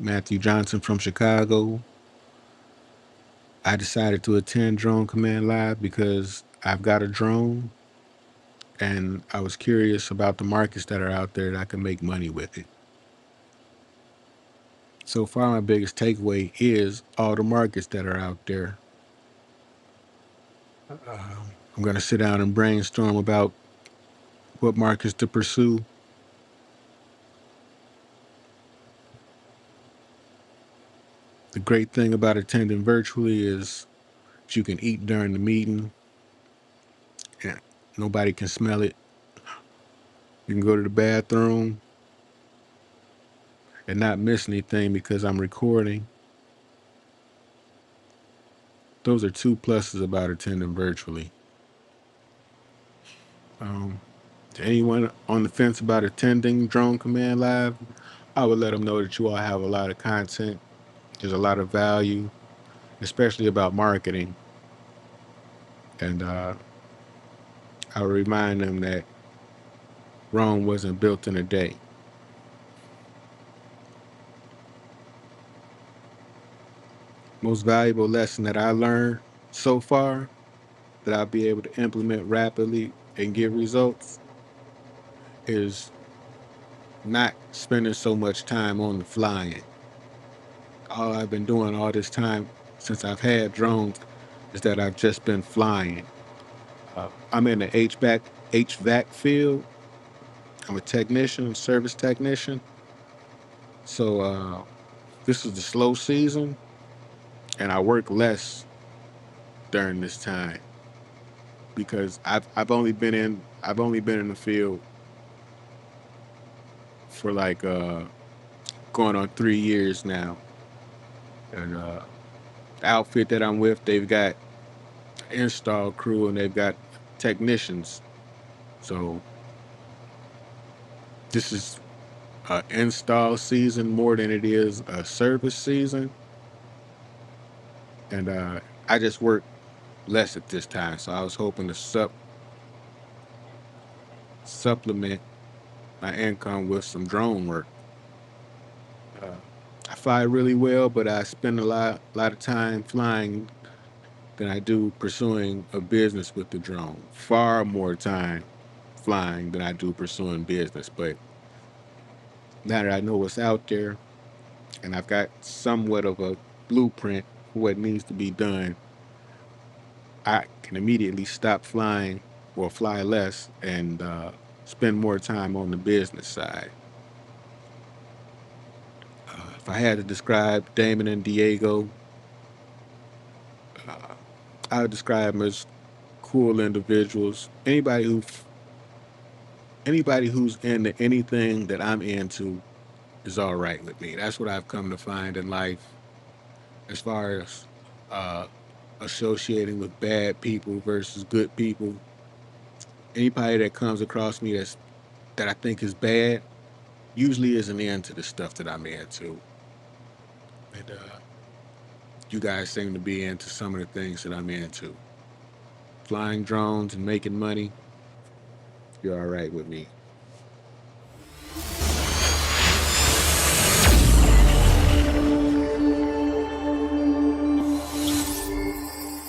Matthew Johnson from Chicago. I decided to attend Drone Command Live because I've got a drone and I was curious about the markets that are out there that I can make money with it. So far, my biggest takeaway is all the markets that are out there. I'm going to sit down and brainstorm about what markets to pursue. The great thing about attending virtually is that you can eat during the meeting and nobody can smell it. You can go to the bathroom and not miss anything because I'm recording. Those are two pluses about attending virtually. Um, to anyone on the fence about attending Drone Command Live, I would let them know that you all have a lot of content. There's a lot of value, especially about marketing. And I would remind them that Rome wasn't built in a day. Most valuable lesson that I learned so far that I'll be able to implement rapidly and get results is not spending so much time on the flying. All I've been doing all this time since I've had drones is that I've just been flying. I'm in the HVAC field. I'm a technician, service technician. So this is the slow season, and I work less during this time because I've only been in the field for like going on 3 years now. And the outfit that I'm with, they've got install crew and they've got technicians. So this is install season more than it is a service season, and I just work less at this time. So I was hoping to supplement my income with some drone work. Uh, I fly really well, but I spend a lot of time flying than I do pursuing a business with the drone. Far more time flying than I do pursuing business. But now that I know what's out there and I've got somewhat of a blueprint for what needs to be done, I can immediately stop flying or fly less and spend more time on the business side. If I had to describe Damon and Diego, I would describe them as cool individuals. Anybody who's into anything that I'm into is all right with me. That's what I've come to find in life as far as uh, associating with bad people versus good people. Anybody that comes across me that I think is bad usually isn't into the stuff that I'm into. And you guys seem to be into some of the things that I'm into. Flying drones and making money, you're all right with me.